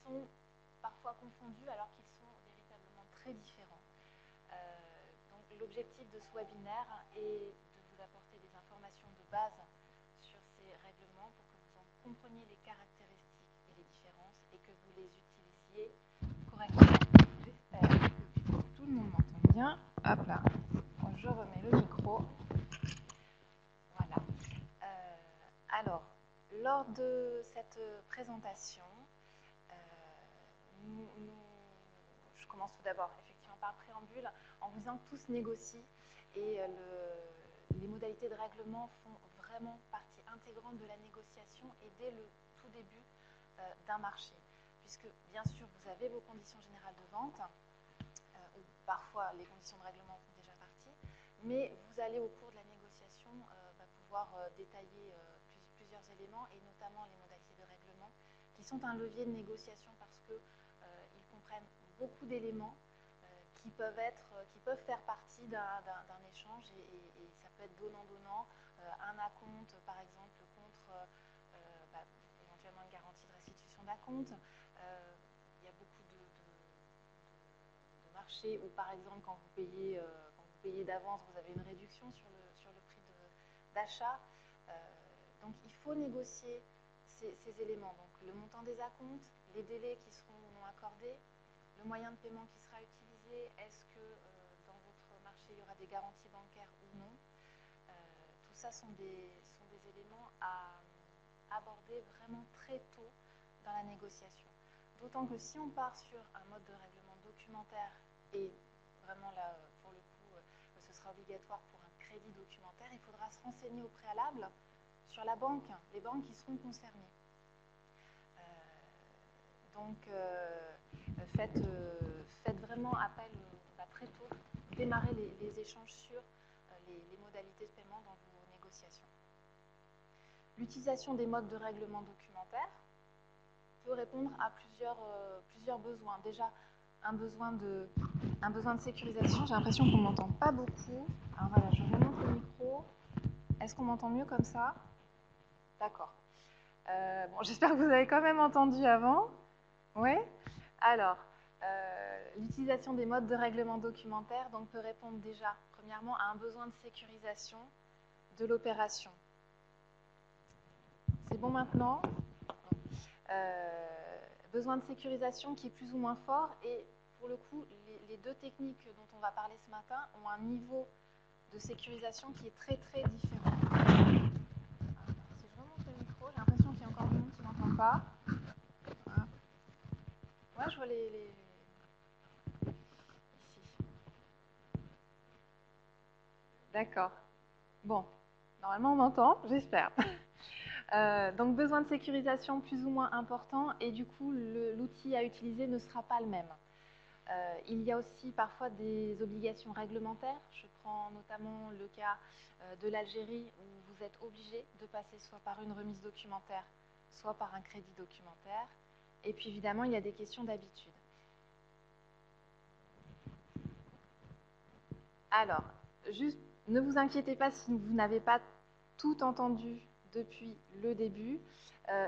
sont parfois confondus alors qu'ils sont véritablement très différents. Donc l'objectif de ce webinaire est de vous apporter des informations de base sur ces règlements pour que vous en compreniez les caractéristiques et les différences et que vous les utilisiez correctement. J'espère que tout le monde m'entend bien. Hop là, je remets le micro. Voilà. Alors, lors de cette présentation, je commence tout d'abord effectivement par le préambule en vous disant que tout se négocie et les modalités de règlement font vraiment partie intégrante de la négociation et dès le tout début d'un marché. Puisque bien sûr vous avez vos conditions générales de vente, où parfois les conditions de règlement font déjà partie, mais vous allez au cours de la négociation pouvoir détailler plusieurs éléments et notamment les modalités de règlement qui sont un levier de négociation parce qu'ils comprennent beaucoup d'éléments qui peuvent faire partie d'un échange et ça peut être donnant-donnant, un acompte par exemple contre éventuellement une garantie de restitution d'acompte. Il y a beaucoup de marchés où par exemple quand vous payez d'avance vous avez une réduction sur le prix d'achat. Donc il faut négocier ces éléments, donc le montant des acomptes, les délais qui seront ou non accordés, le moyen de paiement qui sera utilisé, est-ce que dans votre marché il y aura des garanties bancaires ou non. Tout ça sont des éléments à aborder vraiment très tôt dans la négociation. D'autant que si on part sur un mode de règlement documentaire, et vraiment là pour le coup ce sera obligatoire pour un crédit documentaire, il faudra se renseigner au préalable sur la banque, les banques qui seront concernées. Donc faites vraiment appel très tôt, démarrez les échanges sur les modalités de paiement dans vos négociations. L'utilisation des modes de règlement documentaire peut répondre à plusieurs besoins. Déjà, un besoin de sécurisation. J'ai l'impression qu'on ne m'entend pas beaucoup. Alors voilà, je remonte le micro. Est-ce qu'on m'entend mieux comme ça? D'accord. Bon, j'espère que vous avez quand même entendu avant. Oui. Alors, l'utilisation des modes de règlement documentaire donc, peut répondre déjà, premièrement, à un besoin de sécurisation de l'opération. C'est bon maintenant? Besoin de sécurisation qui est plus ou moins fort et pour le coup, les deux techniques dont on va parler ce matin ont un niveau de sécurisation qui est très très différent. Si je remonte le micro, j'ai l'impression qu'il y a encore du monde qui ne m'entend pas. Voilà. Ouais, je vois les... Ici. D'accord. Bon, normalement on m'entend, j'espère. Donc besoin de sécurisation plus ou moins important et du coup l'outil à utiliser ne sera pas le même. Il y a aussi parfois des obligations réglementaires. Je prends notamment le cas de l'Algérie où vous êtes obligé de passer soit par une remise documentaire, soit par un crédit documentaire. Et puis évidemment, il y a des questions d'habitude. Alors, juste ne vous inquiétez pas si vous n'avez pas tout entendu depuis le début.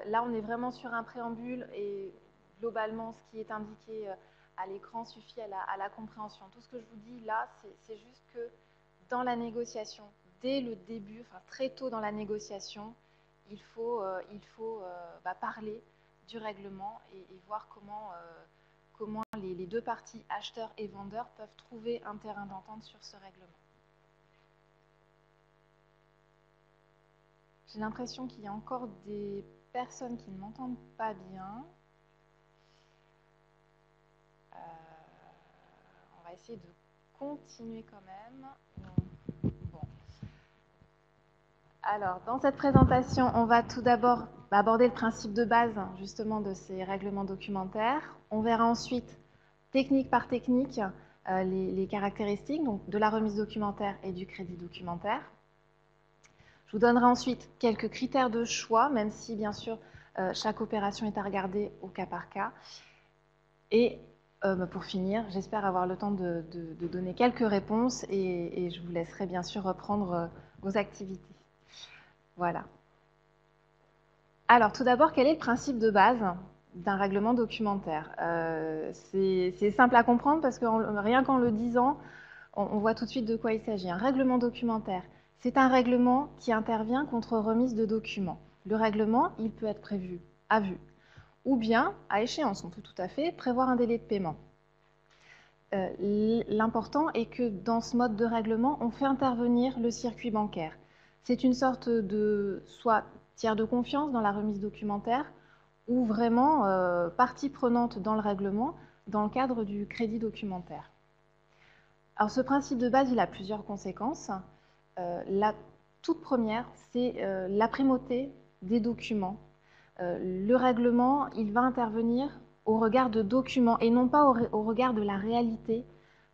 Là, on est vraiment sur un préambule et globalement, ce qui est indiqué à l'écran suffit à la compréhension. Tout ce que je vous dis là, c'est juste que dans la négociation, dès le début, enfin très tôt dans la négociation, il faut parler du règlement et voir comment les deux parties, acheteurs et vendeurs, peuvent trouver un terrain d'entente sur ce règlement. J'ai l'impression qu'il y a encore des personnes qui ne m'entendent pas bien. On va essayer de continuer quand même. Bon. Alors, dans cette présentation, on va tout d'abord aborder le principe de base, justement, de ces règlements documentaires. On verra ensuite, technique par technique, les caractéristiques donc, de la remise documentaire et du crédit documentaire. Je vous donnerai ensuite quelques critères de choix, même si, bien sûr, chaque opération est à regarder au cas par cas. Et pour finir, j'espère avoir le temps de donner quelques réponses et je vous laisserai, bien sûr, reprendre vos activités. Voilà. Alors, tout d'abord, quel est le principe de base d'un règlement documentaire. C'est simple à comprendre parce que rien qu'en le disant, on voit tout de suite de quoi il s'agit. Un règlement documentaire, c'est un règlement qui intervient contre remise de documents. Le règlement, il peut être prévu à vue ou bien à échéance. On peut tout à fait prévoir un délai de paiement. L'important est que dans ce mode de règlement, on fait intervenir le circuit bancaire. C'est une sorte de soit tiers de confiance dans la remise documentaire ou vraiment partie prenante dans le règlement dans le cadre du crédit documentaire. Alors ce principe de base, il a plusieurs conséquences. La toute première, c'est la primauté des documents. Le règlement, il va intervenir au regard de documents et non pas au regard de la réalité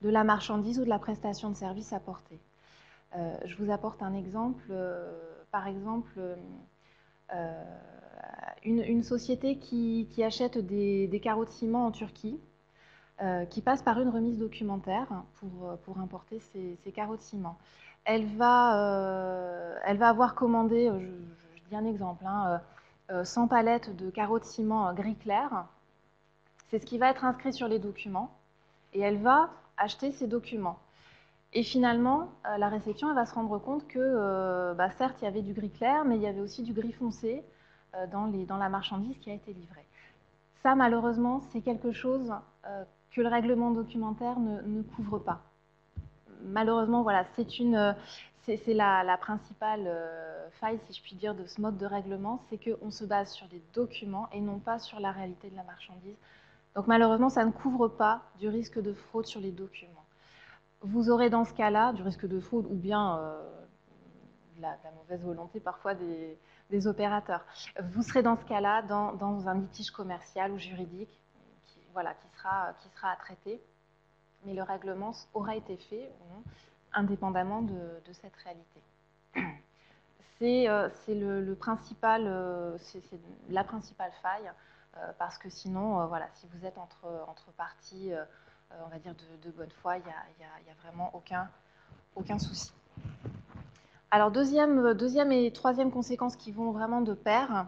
de la marchandise ou de la prestation de service apportée. Je vous apporte un exemple. Par exemple, une société qui achète des carreaux de ciment en Turquie, qui passe par une remise documentaire pour importer ces carreaux de ciment. Elle va avoir commandé, je dis un exemple, 100 palettes de carreaux de ciment gris clair. C'est ce qui va être inscrit sur les documents et elle va acheter ces documents. Et finalement, la réception elle va se rendre compte que, certes, il y avait du gris clair, mais il y avait aussi du gris foncé dans la marchandise qui a été livrée. Ça, malheureusement, c'est quelque chose que le règlement documentaire ne couvre pas. Malheureusement, voilà, c'est la principale faille, si je puis dire, de ce mode de règlement, c'est qu'on se base sur des documents et non pas sur la réalité de la marchandise. Donc malheureusement, ça ne couvre pas du risque de fraude sur les documents. Vous aurez dans ce cas-là du risque de fraude ou bien de la mauvaise volonté parfois des opérateurs. Vous serez dans ce cas-là dans un litige commercial ou juridique qui sera à traiter, mais le règlement aura été fait ou non, indépendamment de cette réalité. C'est la principale faille, parce que sinon, voilà, si vous êtes entre parties, on va dire de bonne foi, il n'y a vraiment aucun souci. Alors, deuxième et troisième conséquences qui vont vraiment de pair,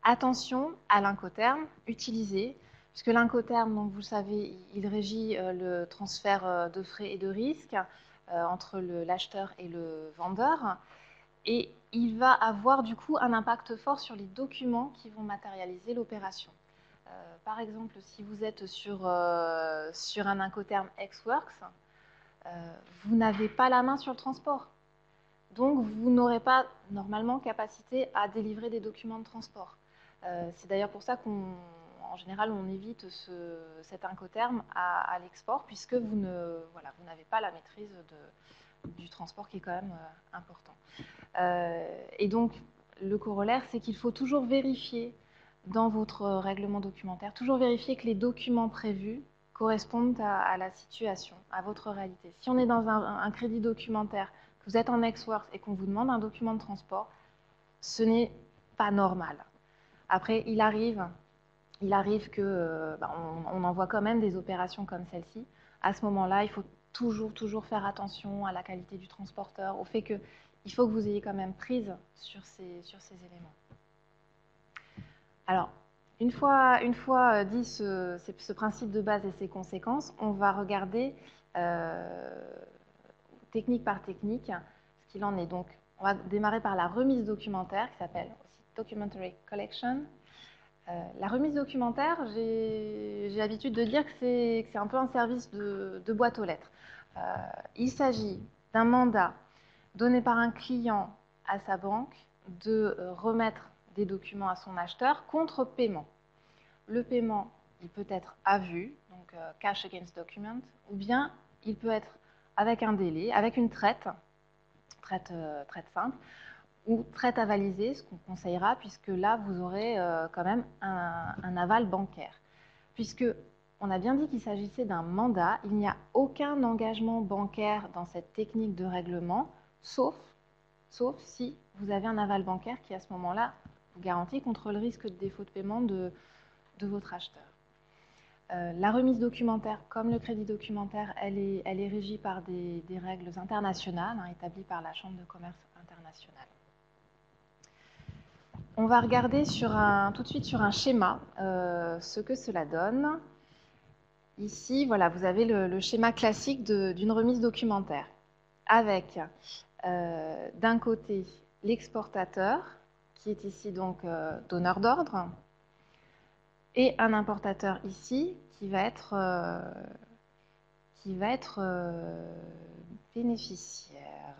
attention à l'incoterm utilisé, puisque l'incoterm, donc vous le savez, il régit le transfert de frais et de risques entre l'acheteur et le vendeur, et il va avoir du coup un impact fort sur les documents qui vont matérialiser l'opération. Par exemple, si vous êtes sur un incoterm ex-works, vous n'avez pas la main sur le transport. Donc, vous n'aurez pas normalement capacité à délivrer des documents de transport. C'est d'ailleurs pour ça qu'en général, on évite cet incoterm à l'export, puisque vous n'avez pas la maîtrise du transport qui est quand même important. Et donc, le corollaire, c'est qu'il faut toujours vérifier dans votre règlement documentaire, toujours vérifier que les documents prévus correspondent à la situation, à votre réalité. Si on est dans un crédit documentaire, que vous êtes en ex-works et qu'on vous demande un document de transport, ce n'est pas normal. Après, il arrive que on envoie quand même des opérations comme celle-ci. À ce moment-là, il faut toujours faire attention à la qualité du transporteur, au fait qu'il faut que vous ayez quand même prise sur ces éléments. Alors, une fois dit ce principe de base et ses conséquences, on va regarder technique par technique ce qu'il en est. Donc, on va démarrer par la remise documentaire qui s'appelle aussi Documentary Collection. La remise documentaire, j'ai l'habitude de dire que c'est un peu un service de boîte aux lettres. Il s'agit d'un mandat donné par un client à sa banque de remettre des documents à son acheteur contre paiement. Le paiement, il peut être à vue, donc cash against document, ou bien il peut être avec un délai, avec une traite simple, ou traite avalisée, ce qu'on conseillera, puisque là, vous aurez quand même un aval bancaire. Puisque on a bien dit qu'il s'agissait d'un mandat, il n'y a aucun engagement bancaire dans cette technique de règlement, sauf si vous avez un aval bancaire qui, à ce moment-là, vous garantit contre le risque de défaut de paiement de votre acheteur. La remise documentaire, comme le crédit documentaire, elle est régie par des règles internationales établies par la Chambre de commerce internationale. On va regarder tout de suite sur un schéma ce que cela donne. Ici, voilà, vous avez le schéma classique d'une remise documentaire avec d'un côté l'exportateur, qui est ici donc donneur d'ordre, et un importateur ici qui va être bénéficiaire.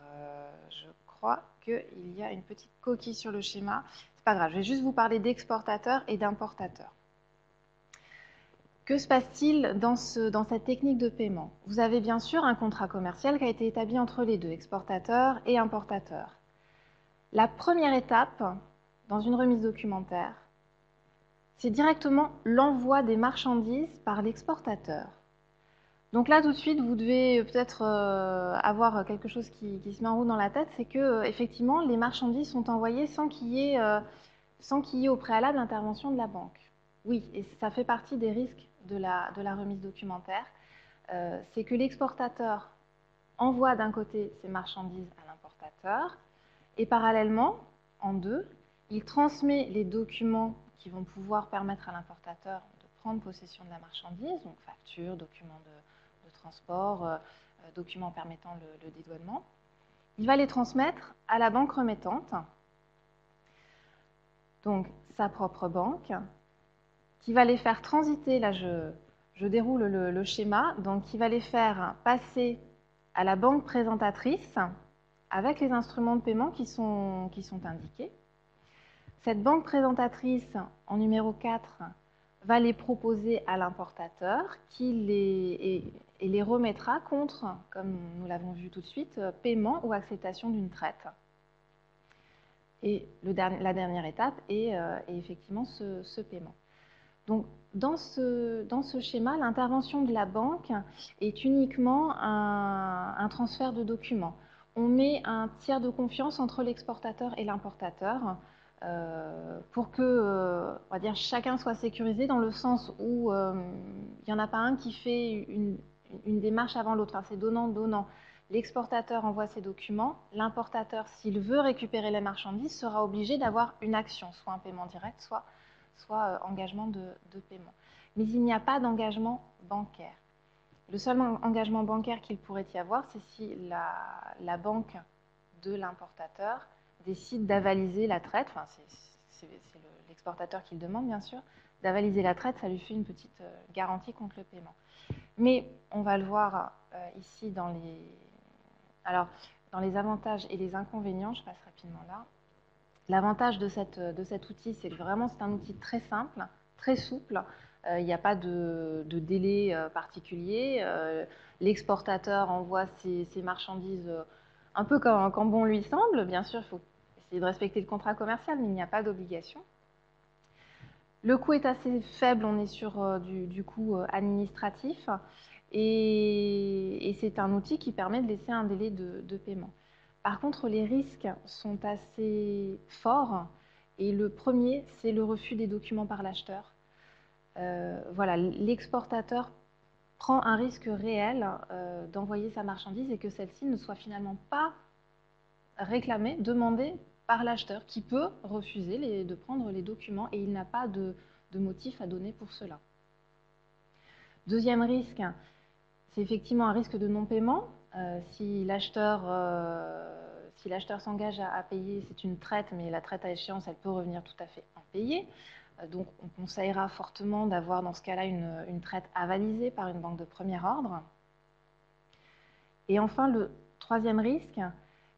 Je crois qu'il y a une petite coquille sur le schéma. C'est pas grave, je vais juste vous parler d'exportateur et d'importateur. Que se passe-t-il dans cette technique de paiement? Vous avez bien sûr un contrat commercial qui a été établi entre les deux, exportateur et importateur. La première étape dans une remise documentaire, c'est directement l'envoi des marchandises par l'exportateur. Donc là, tout de suite, vous devez peut-être avoir quelque chose qui se met en route dans la tête, c'est que effectivement, les marchandises sont envoyées sans qu'il y ait au préalable l'intervention de la banque. Oui, et ça fait partie des risques de la remise documentaire. C'est que l'exportateur envoie d'un côté ses marchandises à l'importateur et parallèlement, en deux, il transmet les documents qui vont pouvoir permettre à l'importateur de prendre possession de la marchandise, donc facture, document de transport, documents permettant le dédouanement. Il va les transmettre à la banque remettante, donc sa propre banque, qui va les faire transiter, là je déroule le schéma, donc qui va les faire passer à la banque présentatrice avec les instruments de paiement qui sont indiqués. Cette banque présentatrice, en numéro 4, va les proposer à l'importateur qui les remettra contre, comme nous l'avons vu tout de suite, paiement ou acceptation d'une traite. Et la dernière étape est effectivement ce paiement. Donc, dans ce schéma, l'intervention de la banque est uniquement un transfert de documents. On met un tiers de confiance entre l'exportateur et l'importateur pour que on va dire, chacun soit sécurisé dans le sens où il n'y en a pas un qui fait une démarche avant l'autre. Enfin, c'est donnant-donnant. L'exportateur envoie ses documents. L'importateur, s'il veut récupérer les marchandises, sera obligé d'avoir une action, soit un paiement direct, soit engagement de paiement. Mais il n'y a pas d'engagement bancaire. Le seul engagement bancaire qu'il pourrait y avoir, c'est si la banque de l'importateur décide d'avaliser la traite, enfin c'est l'exportateur qui le demande bien sûr, d'avaliser la traite, ça lui fait une petite garantie contre le paiement. Mais on va le voir ici dans les avantages et les inconvénients, je passe rapidement là. L'avantage de cet outil, c'est que vraiment c'est un outil très simple, très souple. Il n'y a pas de délai particulier. L'exportateur envoie ses marchandises un peu quand bon lui semble. Bien sûr, il faut essayer de respecter le contrat commercial, mais il n'y a pas d'obligation. Le coût est assez faible, on est sur du coût administratif. Et c'est un outil qui permet de laisser un délai de paiement. Par contre, les risques sont assez forts. Et le premier, c'est le refus des documents par l'acheteur. Voilà, l'exportateur prend un risque réel d'envoyer sa marchandise et que celle-ci ne soit finalement pas réclamée, demandée par l'acheteur, qui peut refuser de prendre les documents et il n'a pas de motif à donner pour cela. Deuxième risque, c'est effectivement un risque de non-paiement. Si l'acheteur s'engage à payer, c'est une traite, mais la traite à échéance, elle peut revenir tout à fait impayée. Donc on conseillera fortement d'avoir dans ce cas-là une traite avalisée par une banque de premier ordre. Et enfin, le troisième risque,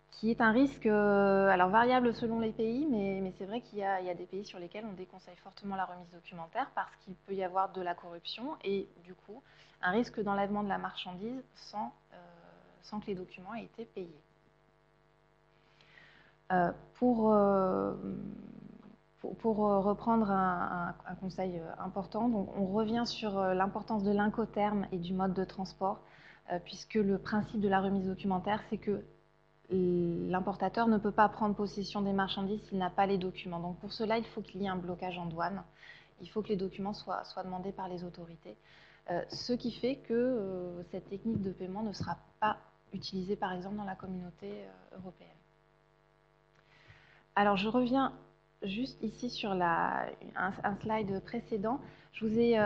qui est un risque alors variable selon les pays, mais c'est vrai qu'il y a des pays sur lesquels on déconseille fortement la remise documentaire parce qu'il peut y avoir de la corruption et du coup un risque d'enlèvement de la marchandise sans que les documents aient été payés. Pour reprendre un conseil important, donc on revient sur l'importance de l'incoterm et du mode de transport, puisque le principe de la remise documentaire, c'est que l'importateur ne peut pas prendre possession des marchandises s'il n'a pas les documents. Donc pour cela, il faut qu'il y ait un blocage en douane. Il faut que les documents soient demandés par les autorités. Ce qui fait que cette technique de paiement ne sera pas utilisée, par exemple, dans la communauté européenne. Alors je reviens juste ici sur un slide précédent, je vous ai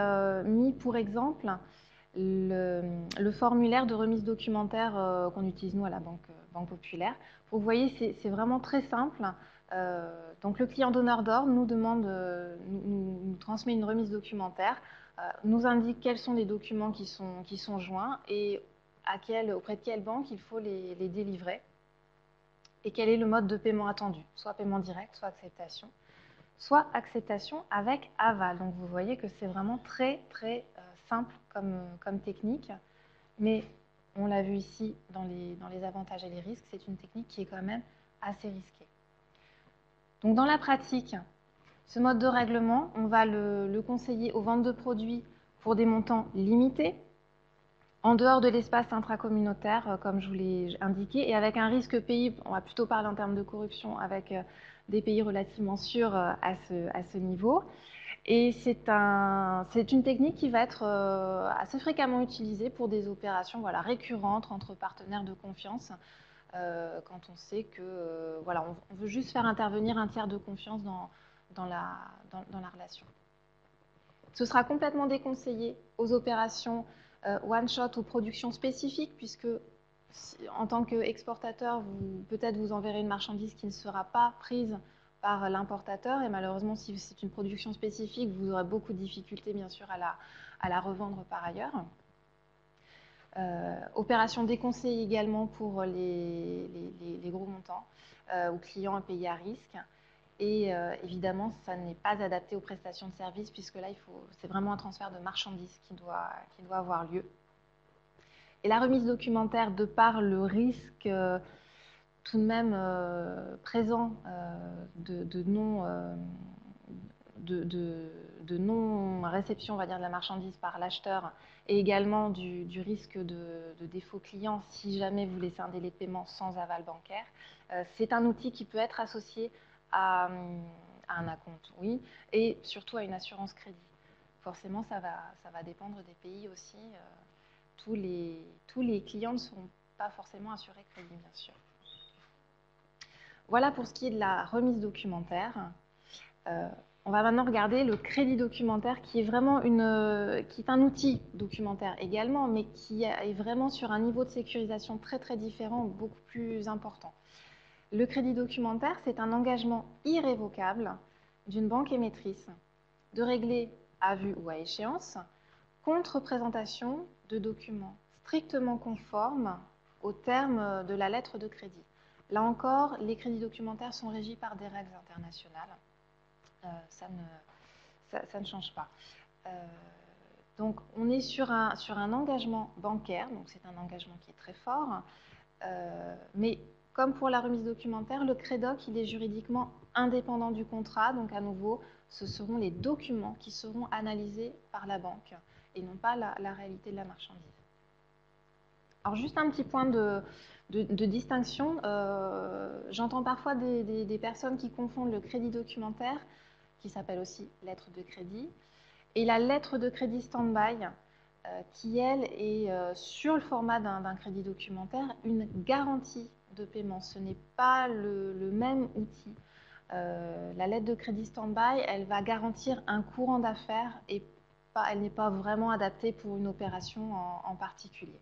mis pour exemple le formulaire de remise documentaire qu'on utilise nous à la Banque Populaire. Vous voyez, c'est vraiment très simple. Donc le client donneur d'ordre nous demande, nous transmet une remise documentaire, nous indique quels sont les documents qui sont joints et auprès de quelle banque il faut les délivrer et quel est le mode de paiement attendu, soit paiement direct, soit acceptation avec aval. Donc vous voyez que c'est vraiment très très simple comme technique, mais on l'a vu ici dans les avantages et les risques, c'est une technique qui est quand même assez risquée. Donc dans la pratique, ce mode de règlement, on va le conseiller aux ventes de produits pour des montants limités, en dehors de l'espace intracommunautaire, comme je vous l'ai indiqué, et avec un risque pays, on va plutôt parler en termes de corruption, avec des pays relativement sûrs à ce niveau. Et c'est une technique qui va être assez fréquemment utilisée pour des opérations voilà, récurrentes entre partenaires de confiance, quand on sait que voilà, on veut juste faire intervenir un tiers de confiance dans la relation. Ce sera complètement déconseillé aux opérations one-shot ou production spécifique, puisque en tant qu'exportateur, peut-être vous enverrez une marchandise qui ne sera pas prise par l'importateur, et malheureusement, si c'est une production spécifique, vous aurez beaucoup de difficultés, bien sûr, à la revendre par ailleurs. Opération déconseillée également pour les gros montants ou clients à payer à risque. Et évidemment, ça n'est pas adapté aux prestations de services, puisque là, c'est vraiment un transfert de marchandises qui doit avoir lieu. Et la remise documentaire, de par le risque tout de même présent de non-réception, on va dire, de la marchandise par l'acheteur, et également du risque de défaut client si jamais vous laissez un délai de paiement sans aval bancaire, c'est un outil qui peut être associé à un acompte, oui, et surtout à une assurance crédit. Forcément, ça va dépendre des pays aussi. Tous les clients ne seront pas forcément assurés crédit, bien sûr. Voilà pour ce qui est de la remise documentaire. On va maintenant regarder le crédit documentaire, qui est vraiment qui est un outil documentaire également, mais qui est vraiment sur un niveau de sécurisation très très différent, beaucoup plus important. Le crédit documentaire, c'est un engagement irrévocable d'une banque émettrice de régler à vue ou à échéance, contre présentation de documents strictement conformes aux termes de la lettre de crédit. Là encore, les crédits documentaires sont régis par des règles internationales. Ça ne change pas. Donc, on est sur un engagement bancaire, donc c'est un engagement qui est très fort, mais comme pour la remise documentaire, le CREDOC, il est juridiquement indépendant du contrat, donc à nouveau, ce seront les documents qui seront analysés par la banque et non pas la réalité de la marchandise. Alors juste un petit point de distinction, j'entends parfois des personnes qui confondent le crédit documentaire, qui s'appelle aussi lettre de crédit, et la lettre de crédit stand-by, qui elle est sur le format d'un crédit documentaire, une garantie de paiement. Ce n'est pas le même outil. La lettre de crédit stand-by, elle va garantir un courant d'affaires et elle n'est pas vraiment adaptée pour une opération en particulier.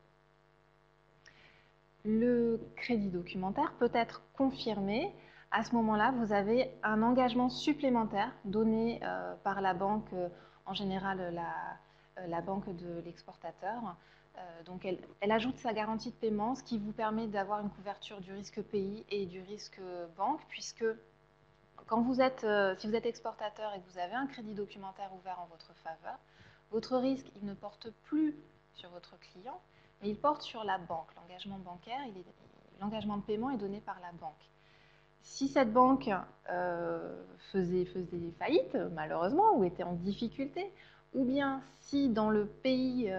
Le crédit documentaire peut être confirmé. À ce moment-là, vous avez un engagement supplémentaire donné par la banque, en général la banque de l'exportateur. Donc elle ajoute sa garantie de paiement, ce qui vous permet d'avoir une couverture du risque pays et du risque banque, puisque quand si vous êtes exportateur et que vous avez un crédit documentaire ouvert en votre faveur, votre risque, il ne porte plus sur votre client, mais il porte sur la banque. L'engagement bancaire, l'engagement de paiement est donné par la banque. Si cette banque faisait faillite, malheureusement, ou était en difficulté, ou bien si dans le pays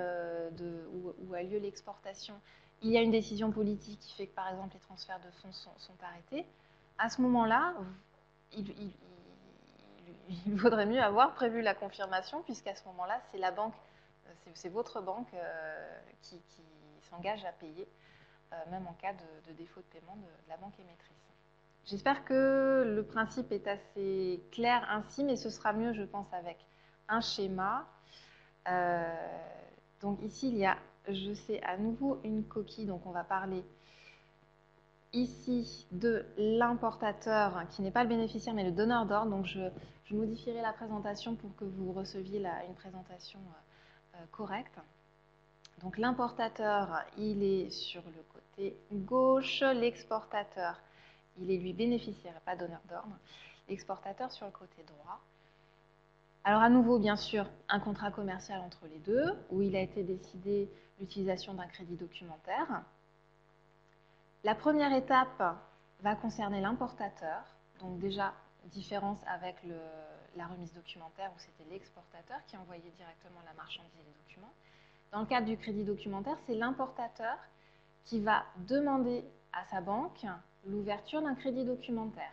où a lieu l'exportation, il y a une décision politique qui fait que, par exemple, les transferts de fonds sont arrêtés, à ce moment-là, il vaudrait mieux avoir prévu la confirmation, puisqu'à ce moment-là, c'est la banque, c'est votre banque qui s'engage à payer, même en cas de défaut de paiement de la banque émettrice. J'espère que le principe est assez clair ainsi, mais ce sera mieux, je pense, avec un schéma. Donc ici, il y a, je sais, à nouveau une coquille, donc on va parler ici de l'importateur, qui n'est pas le bénéficiaire, mais le donneur d'ordre. Donc je modifierai la présentation pour que vous receviez une présentation correcte. Donc l'importateur, il est sur le côté gauche, l'exportateur, il est lui bénéficiaire et pas donneur d'ordre, l'exportateur sur le côté droit. Alors à nouveau, bien sûr, un contrat commercial entre les deux, où il a été décidé l'utilisation d'un crédit documentaire. La première étape va concerner l'importateur, donc déjà différence avec la remise documentaire où c'était l'exportateur qui envoyait directement la marchandise et les documents. Dans le cadre du crédit documentaire, c'est l'importateur qui va demander à sa banque l'ouverture d'un crédit documentaire.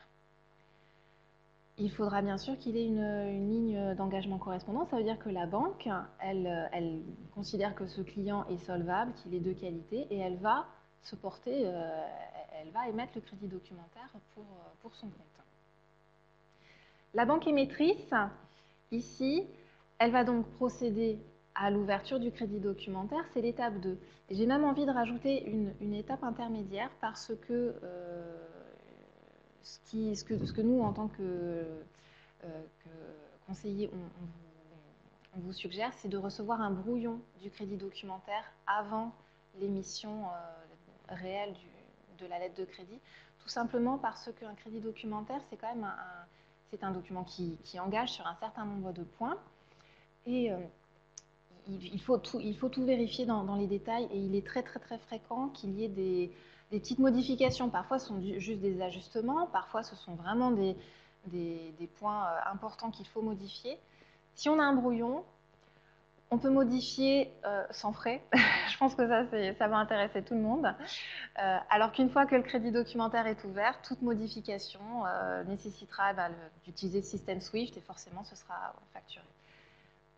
Il faudra bien sûr qu'il ait une ligne d'engagement correspondante. Ça veut dire que la banque, elle considère que ce client est solvable, qu'il est de qualité, et elle va se porter, elle va émettre le crédit documentaire pour son compte. La banque émettrice, ici, elle va donc procéder à l'ouverture du crédit documentaire, c'est l'étape 2. J'ai même envie de rajouter une étape intermédiaire parce que ce que nous, en tant que conseillers, on vous suggère, c'est de recevoir un brouillon du crédit documentaire avant l'émission réelle de la lettre de crédit, tout simplement parce qu'un crédit documentaire, c'est quand même un document qui engage sur un certain nombre de points. Et il faut tout vérifier dans les détails et il est très fréquent qu'il y ait des petites modifications. Parfois, ce sont juste des ajustements, parfois, ce sont vraiment des points importants qu'il faut modifier. Si on a un brouillon, on peut modifier sans frais. Je pense que ça va intéresser tout le monde. Alors qu'une fois que le crédit documentaire est ouvert, toute modification nécessitera d'utiliser le système SWIFT et forcément, ce sera facturé.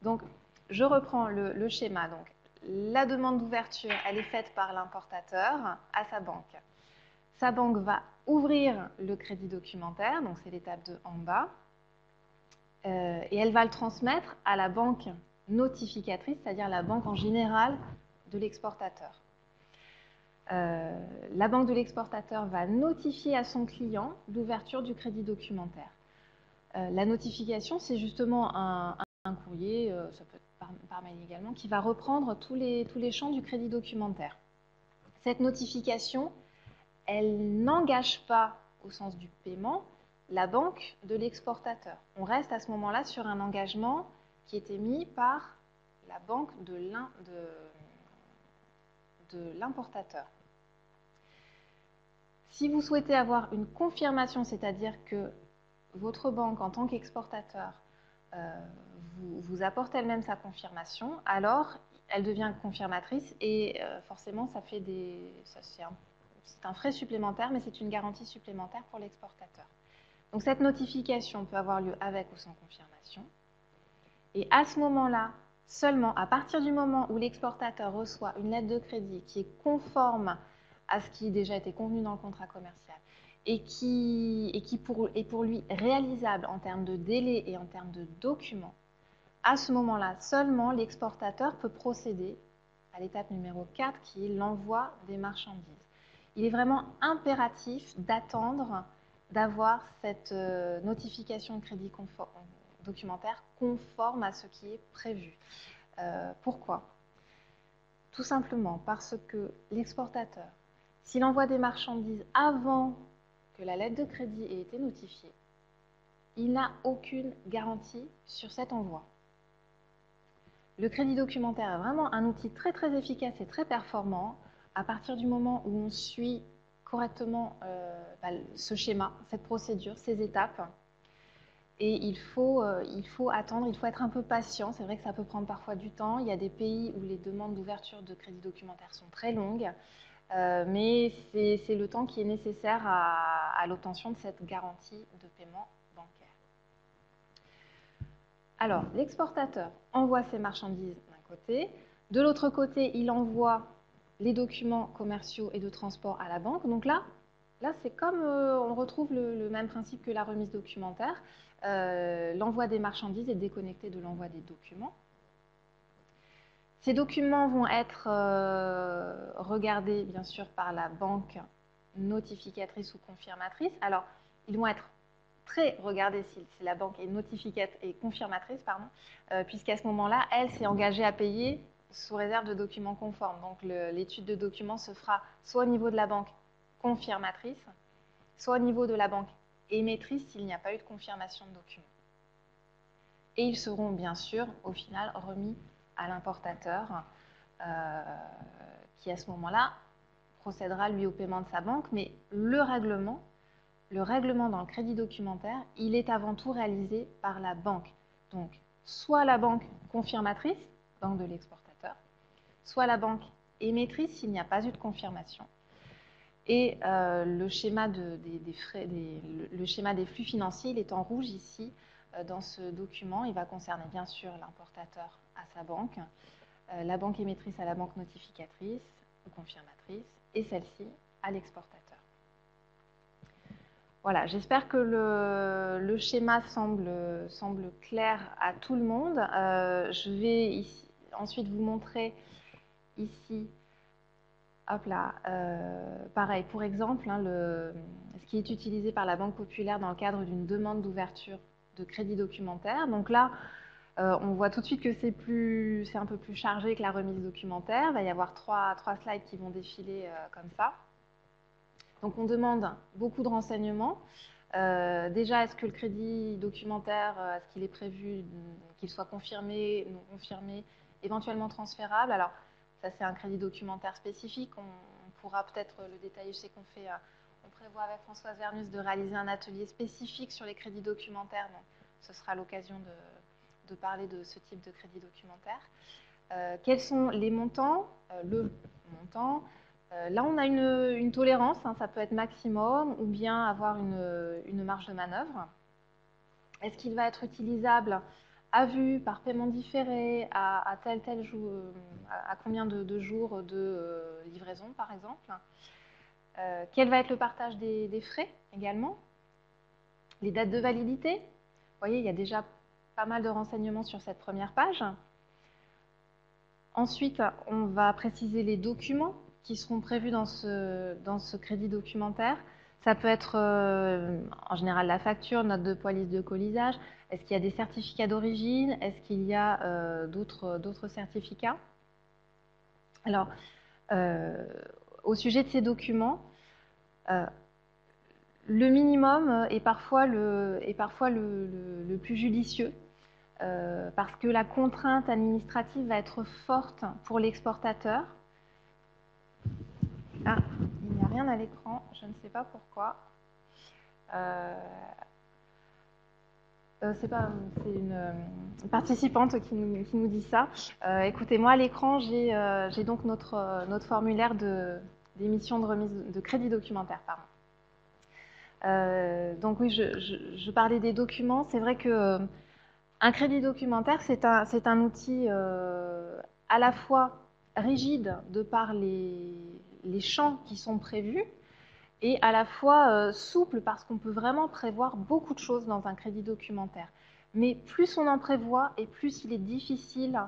Donc, je reprends le schéma. Donc, la demande d'ouverture, elle est faite par l'importateur à sa banque. Sa banque va ouvrir le crédit documentaire, donc c'est l'étape 2 en bas, et elle va le transmettre à la banque notificatrice, c'est-à-dire la banque en général de l'exportateur. La banque de l'exportateur va notifier à son client l'ouverture du crédit documentaire. La notification, c'est justement un courrier, ça peut être par mail également, qui va reprendre tous les champs du crédit documentaire. Cette notification, elle n'engage pas, au sens du paiement, la banque de l'exportateur. On reste à ce moment-là sur un engagement qui est émis par la banque de l'importateur. Si vous souhaitez avoir une confirmation, c'est-à-dire que votre banque, en tant qu'exportateur, vous apporte elle-même sa confirmation, alors elle devient confirmatrice et forcément, c'est un frais supplémentaire, mais c'est une garantie supplémentaire pour l'exportateur. Donc cette notification peut avoir lieu avec ou sans confirmation. Et à ce moment-là, seulement à partir du moment où l'exportateur reçoit une lettre de crédit qui est conforme à ce qui a déjà été convenu dans le contrat commercial et qui est pour lui réalisable en termes de délai et en termes de documents, à ce moment-là, seulement l'exportateur peut procéder à l'étape numéro 4 qui est l'envoi des marchandises. Il est vraiment impératif d'attendre d'avoir cette notification de crédit documentaire conforme à ce qui est prévu. Pourquoi ? Tout simplement parce que l'exportateur, s'il envoie des marchandises avant que la lettre de crédit ait été notifiée, il n'a aucune garantie sur cet envoi. Le crédit documentaire est vraiment un outil très efficace et très performant à partir du moment où on suit correctement ce schéma, cette procédure, ces étapes. Et il faut attendre, il faut être un peu patient. C'est vrai que ça peut prendre parfois du temps. Il y a des pays où les demandes d'ouverture de crédit documentaire sont très longues, mais c'est le temps qui est nécessaire à l'obtention de cette garantie de paiement bancaire. Alors, l'exportateur envoie ses marchandises d'un côté. De l'autre côté, il envoie les documents commerciaux et de transport à la banque. Donc là, là, c'est comme on retrouve le même principe que la remise documentaire. L'envoi des marchandises est déconnecté de l'envoi des documents. Ces documents vont être regardés, bien sûr, par la banque notificatrice ou confirmatrice. Alors, ils vont être très regardés si la banque est notificatrice et confirmatrice, puisqu'à ce moment-là, elle s'est engagée à payer sous réserve de documents conformes. Donc, l'étude de documents se fera soit au niveau de la banque confirmatrice, soit au niveau de la banque émettrice s'il n'y a pas eu de confirmation de documents. Et ils seront bien sûr, au final, remis à l'importateur qui, à ce moment-là, procédera, lui, au paiement de sa banque. Mais le règlement dans le crédit documentaire, il est avant tout réalisé par la banque. Donc, soit la banque confirmatrice, banque de l'exportateur, soit la banque émettrice s'il n'y a pas eu de confirmation. Et le schéma des flux financiers, il est en rouge ici dans ce document. Il va concerner bien sûr l'importateur à sa banque, la banque émettrice à la banque notificatrice ou confirmatrice, et celle-ci à l'exportateur. Voilà, j'espère que le schéma semble clair à tout le monde. Je vais ensuite vous montrer ici. Hop là, pareil, pour exemple, ce qui est utilisé par la Banque populaire dans le cadre d'une demande d'ouverture de crédit documentaire. Donc là, on voit tout de suite que c'est un peu plus chargé que la remise documentaire. Il va y avoir trois slides qui vont défiler comme ça. Donc on demande beaucoup de renseignements. Déjà, est-ce que le crédit documentaire, est-ce qu'il est prévu qu'il soit confirmé, non confirmé, éventuellement transférable? Alors, ça, c'est un crédit documentaire spécifique. On pourra peut-être le détailler. Je sais on prévoit avec Françoise Vernus de réaliser un atelier spécifique sur les crédits documentaires. Donc, ce sera l'occasion de parler de ce type de crédit documentaire. Quels sont les montants? Le montant. Là, on a une tolérance. Ça peut être maximum ou bien avoir une marge de manœuvre. Est-ce qu'il va être utilisable à vue, par paiement différé, à tel jour, à combien de jours de livraison, par exemple? Quel va être le partage des frais également? Les dates de validité? Vous voyez, il y a déjà pas mal de renseignements sur cette première page. Ensuite, on va préciser les documents qui seront prévus dans ce crédit documentaire. Ça peut être en général la facture, note de poids, liste de colisage. Est-ce qu'il y a des certificats d'origine? Est-ce qu'il y a d'autres certificats? Alors, au sujet de ces documents, le minimum est parfois le plus judicieux. Parce que la contrainte administrative va être forte pour l'exportateur. Ah, il n'y a rien à l'écran, je ne sais pas pourquoi. C'est une participante qui nous dit ça. Écoutez, moi à l'écran, j'ai donc notre formulaire d'émission de remise de crédit documentaire. Donc oui, je parlais des documents. C'est vrai que un crédit documentaire, c'est un outil à la fois rigide de par les champs qui sont prévus et à la fois souple parce qu'on peut vraiment prévoir beaucoup de choses dans un crédit documentaire. Mais plus on en prévoit et plus il est difficile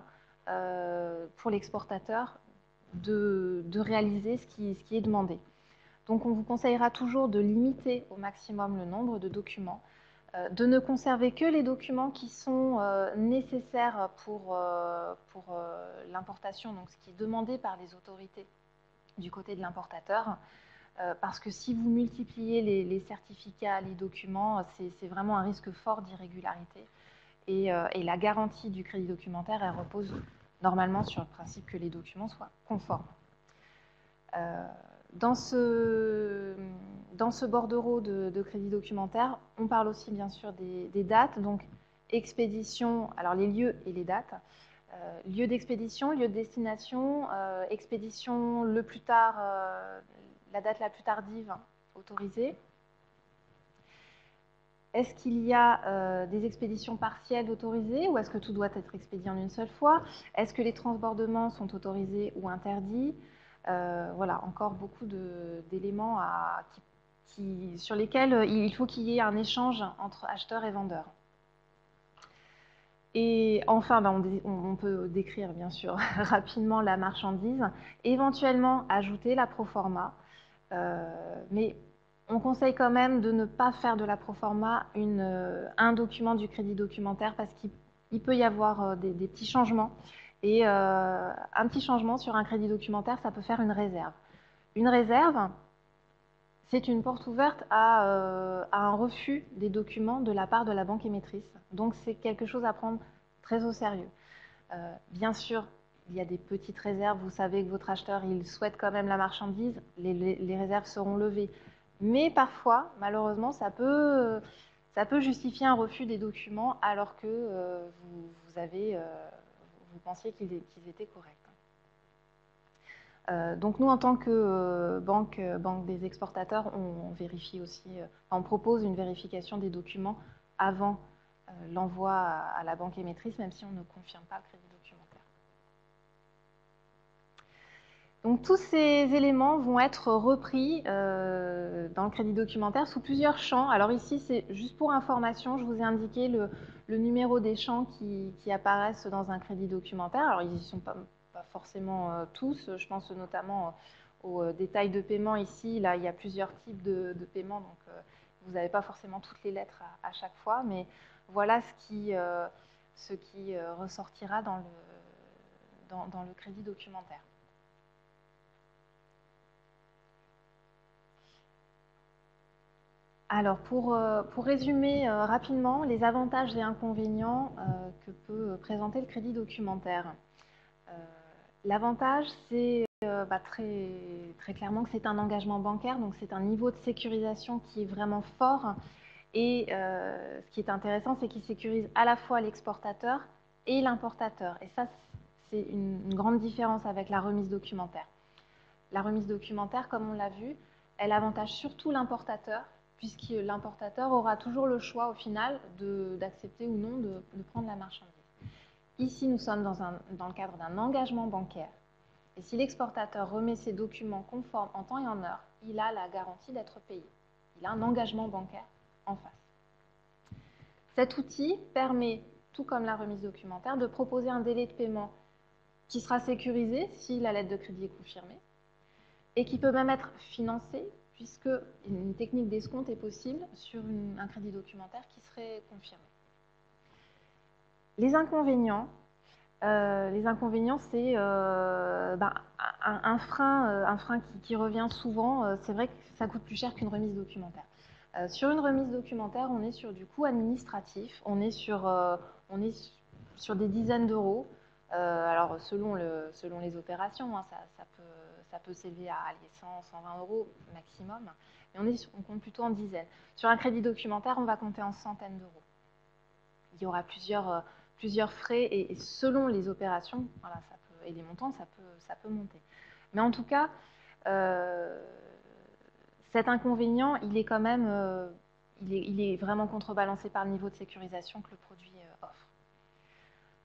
pour l'exportateur de réaliser ce qui est demandé. Donc on vous conseillera toujours de limiter au maximum le nombre de documents, de ne conserver que les documents qui sont nécessaires pour l'importation, donc ce qui est demandé par les autorités du côté de l'importateur, parce que si vous multipliez les certificats, les documents, c'est vraiment un risque fort d'irrégularité. Et la garantie du crédit documentaire, elle repose normalement sur le principe que les documents soient conformes. Dans ce bordereau de crédit documentaire, on parle aussi bien sûr des dates, donc expédition, alors les lieux et les dates. Lieu d'expédition, lieu de destination, expédition le plus tard, la date la plus tardive autorisée. Est-ce qu'il y a des expéditions partielles autorisées ou est-ce que tout doit être expédié en une seule fois? Est-ce que les transbordements sont autorisés ou interdits? Voilà, encore beaucoup d'éléments sur lesquels il faut qu'il y ait un échange entre acheteurs et vendeurs. Et enfin, on peut décrire bien sûr rapidement la marchandise, éventuellement ajouter la proforma, mais on conseille quand même de ne pas faire de la proforma un document du crédit documentaire parce qu'il peut y avoir des petits changements. Et un petit changement sur un crédit documentaire, ça peut faire une réserve. Une réserve, c'est une porte ouverte à un refus des documents de la part de la banque émettrice. Donc c'est quelque chose à prendre très au sérieux. Bien sûr, il y a des petites réserves. Vous savez que votre acheteur, il souhaite quand même la marchandise. Les réserves seront levées. Mais parfois, malheureusement, ça peut justifier un refus des documents alors que vous pensiez qu'ils étaient corrects. Donc nous, en tant que banque des exportateurs, on vérifie aussi, on propose une vérification des documents avant l'envoi à la banque émettrice, même si on ne confirme pas le crédit documentaire. Donc tous ces éléments vont être repris dans le crédit documentaire sous plusieurs champs. Alors ici, c'est juste pour information, je vous ai indiqué le numéro des champs qui apparaissent dans un crédit documentaire. Alors ils n'y sont pas forcément tous, je pense notamment aux détails de paiement ici. Là, il y a plusieurs types de paiement, donc vous n'avez pas forcément toutes les lettres à chaque fois, mais voilà ce qui ressortira dans le crédit documentaire. Alors, pour résumer rapidement les avantages et inconvénients que peut présenter le crédit documentaire. L'avantage, c'est très clairement que c'est un engagement bancaire, donc c'est un niveau de sécurisation qui est vraiment fort. Et ce qui est intéressant, c'est qu'il sécurise à la fois l'exportateur et l'importateur. Et ça, c'est une grande différence avec la remise documentaire. La remise documentaire, comme on l'a vu, elle avantage surtout l'importateur, puisque l'importateur aura toujours le choix au final d'accepter ou non de prendre la marchandise. Ici, nous sommes dans le cadre d'un engagement bancaire. Et si l'exportateur remet ses documents conformes en temps et en heure, il a la garantie d'être payé. Il a un engagement bancaire en face. Cet outil permet, tout comme la remise documentaire, de proposer un délai de paiement qui sera sécurisé si la lettre de crédit est confirmée et qui peut même être financé puisque une technique d'escompte est possible sur un crédit documentaire qui serait confirmé. Les inconvénients, c'est un frein qui revient souvent. C'est vrai que ça coûte plus cher qu'une remise documentaire. Sur une remise documentaire, on est sur du coût administratif, on est sur des dizaines d'euros. Alors selon les opérations, hein, ça peut s'élever à 100, 120 euros maximum, mais on compte plutôt en dizaines. Sur un crédit documentaire, on va compter en centaines d'euros. Il y aura plusieurs frais et selon les opérations, voilà, et les montants, ça peut monter. Mais en tout cas, cet inconvénient, il est quand même, il est vraiment contrebalancé par le niveau de sécurisation que le produit offre.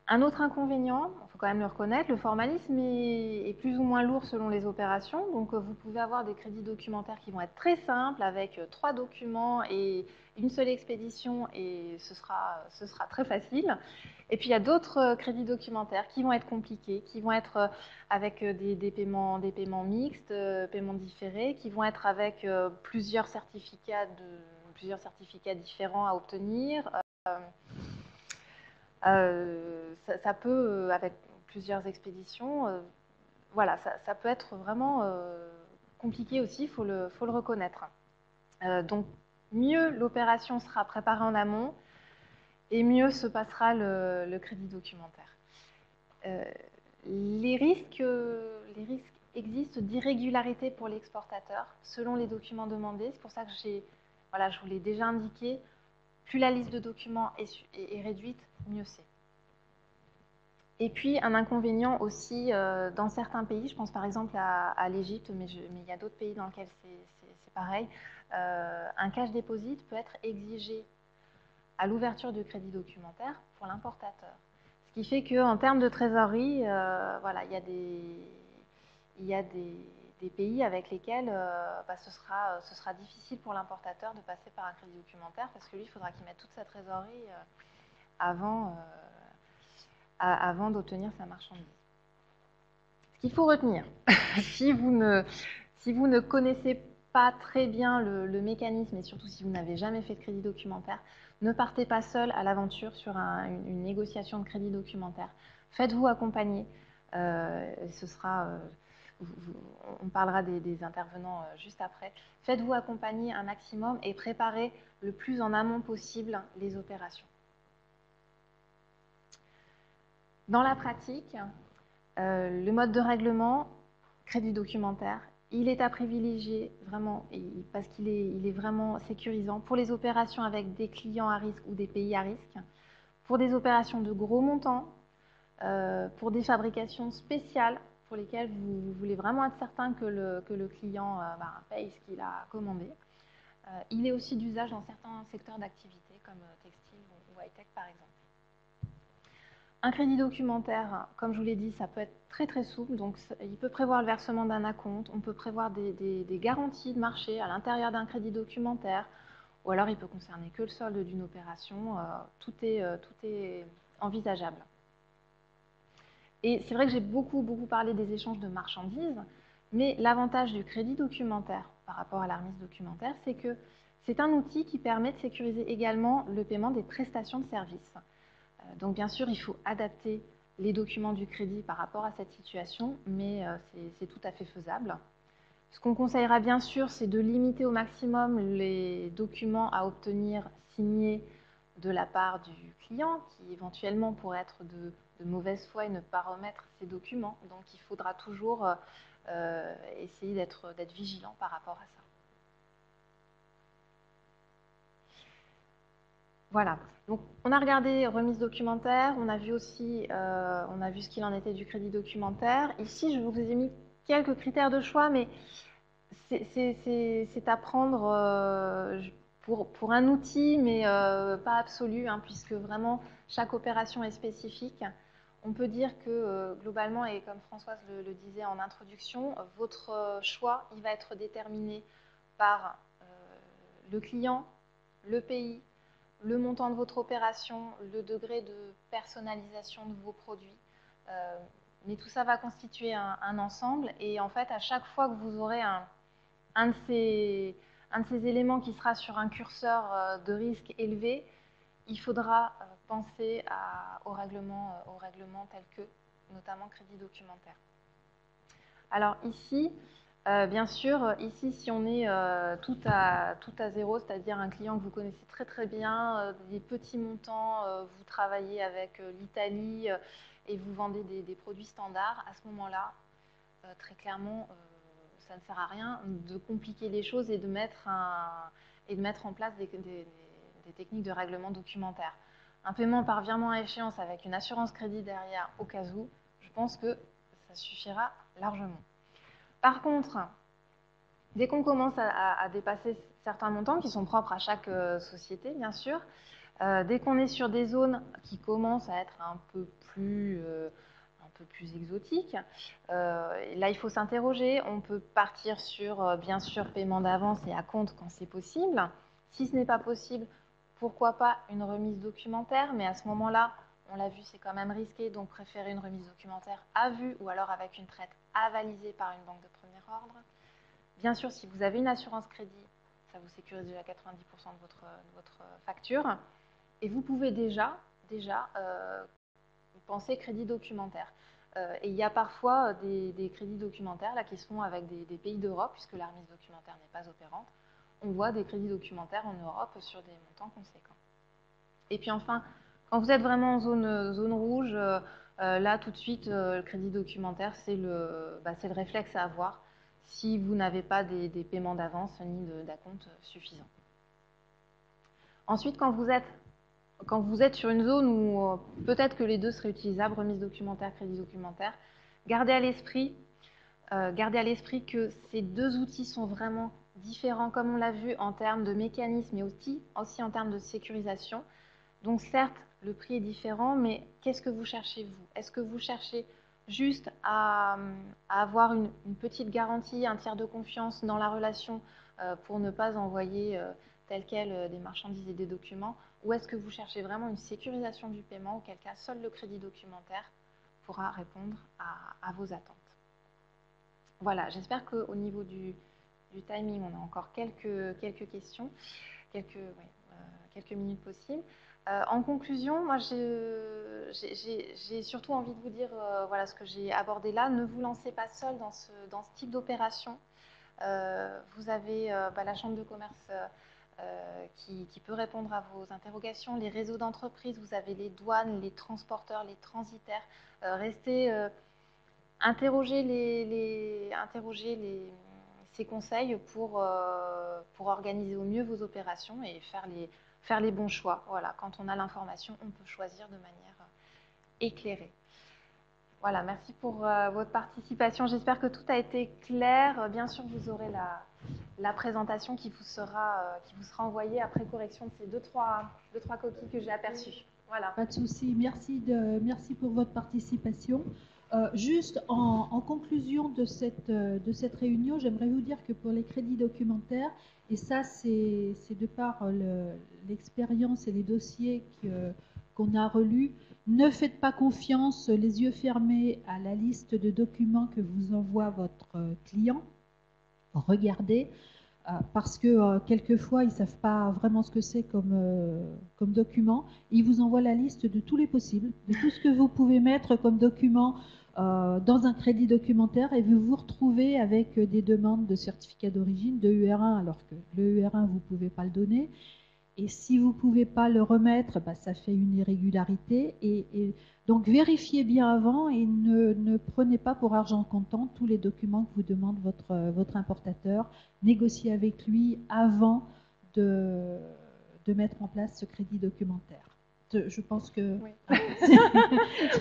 Un autre inconvénient, il faut quand même le reconnaître, le formalisme est plus ou moins lourd selon les opérations. Donc vous pouvez avoir des crédits documentaires qui vont être très simples avec 3 documents et une seule expédition et ce sera très facile. Et puis il y a d'autres crédits documentaires qui vont être compliqués, qui vont être avec des paiements mixtes, paiements différés, qui vont être avec plusieurs certificats différents à obtenir. Ça peut, avec plusieurs expéditions, voilà, ça peut être vraiment compliqué aussi, il faut le reconnaître. Donc, mieux l'opération sera préparée en amont et mieux se passera le crédit documentaire. Les risques existent d'irrégularité pour l'exportateur selon les documents demandés. C'est pour ça que je vous l'ai déjà indiqué. Plus la liste de documents est réduite, mieux c'est. Et puis un inconvénient aussi dans certains pays, je pense par exemple à l'Égypte, mais il y a d'autres pays dans lesquels c'est pareil, un cash deposit peut être exigé à l'ouverture du crédit documentaire pour l'importateur. Ce qui fait qu'en termes de trésorerie, voilà, il y a des pays avec lesquels ce sera difficile pour l'importateur de passer par un crédit documentaire parce que lui, il faudra qu'il mette toute sa trésorerie avant d'obtenir sa marchandise. Ce qu'il faut retenir, si vous ne connaissez pas très bien le mécanisme et surtout si vous n'avez jamais fait de crédit documentaire, ne partez pas seul à l'aventure sur une négociation de crédit documentaire. Faites-vous accompagner. On parlera des intervenants juste après. Faites-vous accompagner un maximum et préparez le plus en amont possible les opérations. Dans la pratique, le mode de règlement, crédit documentaire, il est à privilégier vraiment parce qu'il est vraiment sécurisant pour les opérations avec des clients à risque ou des pays à risque, pour des opérations de gros montants, pour des fabrications spéciales pour lesquelles vous voulez vraiment être certain que le client paye ce qu'il a commandé. Il est aussi d'usage dans certains secteurs d'activité comme textile ou high-tech par exemple. Un crédit documentaire, comme je vous l'ai dit, ça peut être très très souple, donc il peut prévoir le versement d'un acompte, on peut prévoir des garanties de marché à l'intérieur d'un crédit documentaire, ou alors il peut concerner que le solde d'une opération, tout est envisageable. Et c'est vrai que j'ai beaucoup parlé des échanges de marchandises, mais l'avantage du crédit documentaire par rapport à la remise documentaire, c'est que c'est un outil qui permet de sécuriser également le paiement des prestations de services. Donc bien sûr, il faut adapter les documents du crédit par rapport à cette situation, mais c'est tout à fait faisable. Ce qu'on conseillera bien sûr, c'est de limiter au maximum les documents à obtenir signés de la part du client, qui éventuellement pourrait être de mauvaise foi et ne pas remettre ces documents. Donc il faudra toujours essayer d'être vigilant par rapport à ça. Voilà, donc on a regardé remise documentaire, on a vu aussi ce qu'il en était du crédit documentaire. Ici, je vous ai mis quelques critères de choix, mais c'est à prendre pour un outil, mais pas absolu, hein, puisque vraiment chaque opération est spécifique. On peut dire que globalement, et comme Françoise le disait en introduction, votre choix il va être déterminé par le client, le pays, le montant de votre opération, le degré de personnalisation de vos produits. Mais tout ça va constituer un ensemble et en fait, à chaque fois que vous aurez un de ces éléments qui sera sur un curseur de risque élevé, il faudra penser au règlement tel que, notamment crédit documentaire. Alors ici, bien sûr, ici, si on est tout à zéro, c'est-à-dire un client que vous connaissez très très bien, des petits montants, vous travaillez avec l'Italie et vous vendez des produits standards, à ce moment-là, très clairement, ça ne sert à rien de compliquer les choses et de mettre en place des techniques de règlement documentaire. Un paiement par virement à échéance avec une assurance crédit derrière au cas où, je pense que ça suffira largement. Par contre, dès qu'on commence à dépasser certains montants qui sont propres à chaque société, bien sûr, dès qu'on est sur des zones qui commencent à être un peu plus exotiques, là il faut s'interroger. On peut partir sur, bien sûr, paiement d'avance et à compte quand c'est possible. Si ce n'est pas possible, pourquoi pas une remise documentaire, mais à ce moment-là, on l'a vu, c'est quand même risqué, donc préférez une remise documentaire à vue ou alors avec une traite avalisée par une banque de premier ordre. Bien sûr, si vous avez une assurance crédit, ça vous sécurise déjà 90% de votre facture. Et vous pouvez déjà penser crédit documentaire. Et il y a parfois des crédits documentaires là, qui se font avec des pays d'Europe, puisque la remise documentaire n'est pas opérante. On voit des crédits documentaires en Europe sur des montants conséquents. Et puis enfin, quand vous êtes vraiment en zone rouge, là tout de suite, le crédit documentaire, c'est le réflexe à avoir si vous n'avez pas des paiements d'avance ni d'acompte suffisants. Ensuite, quand vous êtes sur une zone où peut-être que les deux seraient utilisables, remise documentaire, crédit documentaire, gardez à l'esprit que ces deux outils sont vraiment différents, comme on l'a vu, en termes de mécanisme, mais aussi en termes de sécurisation. Donc certes, le prix est différent, mais qu'est-ce que vous cherchez, vous? Est-ce que vous cherchez juste à avoir une petite garantie, un tiers de confiance dans la relation pour ne pas envoyer tel quel des marchandises et des documents, ou est-ce que vous cherchez vraiment une sécurisation du paiement, auquel cas seul le crédit documentaire pourra répondre à vos attentes. Voilà, j'espère qu'au niveau du timing, on a encore quelques questions, quelques minutes possibles. En conclusion, moi j'ai surtout envie de vous dire voilà ce que j'ai abordé là. Ne vous lancez pas seul dans ce type d'opération. Vous avez la Chambre de commerce qui peut répondre à vos interrogations, les réseaux d'entreprises, vous avez les douanes, les transporteurs, les transitaires. Interrogez ces conseils pour organiser au mieux vos opérations et faire les bons choix. Voilà, quand on a l'information, on peut choisir de manière éclairée. Voilà, merci pour votre participation. J'espère que tout a été clair. Bien sûr, vous aurez la présentation qui vous sera envoyée après correction de ces deux, trois coquilles que j'ai aperçues. Voilà. Pas de souci. Merci pour votre participation. Juste en conclusion de cette réunion, j'aimerais vous dire que pour les crédits documentaires, et ça c'est de par l'expérience et les dossiers qu'on a relus, ne faites pas confiance les yeux fermés à la liste de documents que vous envoie votre client. Regardez, parce que quelquefois ils ne savent pas vraiment ce que c'est comme document. Ils vous envoient la liste de tous les possibles, de tout ce que vous pouvez mettre comme document dans un crédit documentaire, et vous vous retrouvez avec des demandes de certificat d'origine, de UR1, alors que le UR1 vous ne pouvez pas le donner. Et si vous ne pouvez pas le remettre, ça fait une irrégularité. Et donc vérifiez bien avant et ne prenez pas pour argent comptant tous les documents que vous demande votre importateur. Négociez avec lui avant de mettre en place ce crédit documentaire. Je pense que oui.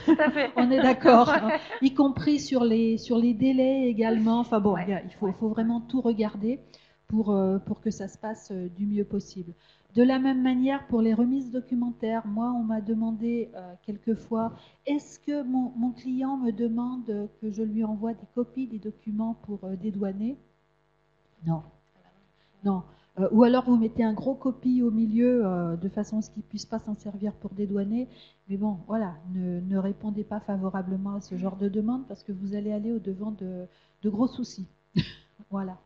Tout à fait. On est d'accord, hein, y compris sur les délais également. Enfin bon, il faut vraiment tout regarder pour que ça se passe du mieux possible. De la même manière, pour les remises documentaires, moi, on m'a demandé quelquefois, est-ce que mon client me demande que je lui envoie des copies des documents pour dédouaner? Non. Non. Ou alors vous mettez un gros copie au milieu de façon à ce qu'il ne puisse pas s'en servir pour dédouaner. Mais bon, voilà, ne répondez pas favorablement à ce genre de demande parce que vous allez aller au-devant de gros soucis. Voilà.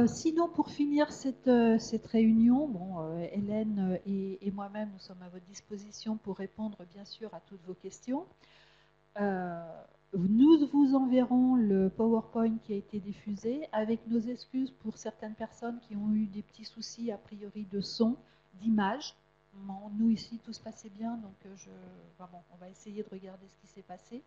Sinon, pour finir cette réunion, Hélène et moi-même, nous sommes à votre disposition pour répondre bien sûr à toutes vos questions. Nous vous enverrons le PowerPoint qui a été diffusé, avec nos excuses pour certaines personnes qui ont eu des petits soucis a priori de son, d'image. Nous ici, tout se passait bien, donc on va essayer de regarder ce qui s'est passé.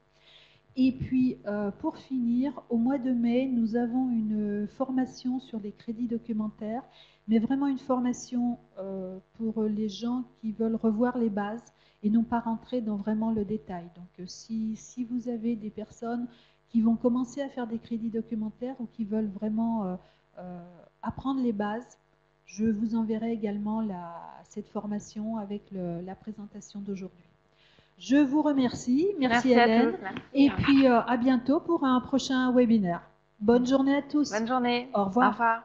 Et puis, pour finir, au mois de mai, nous avons une formation sur les crédits documentaires, mais vraiment une formation pour les gens qui veulent revoir les bases et non pas rentrer dans vraiment le détail. Donc, si vous avez des personnes qui vont commencer à faire des crédits documentaires ou qui veulent vraiment apprendre les bases, je vous enverrai également cette formation avec la présentation d'aujourd'hui. Je vous remercie. Merci Hélène. À tous, merci. Et puis à bientôt pour un prochain webinaire. Bonne journée à tous. Bonne journée. Au revoir. Au revoir.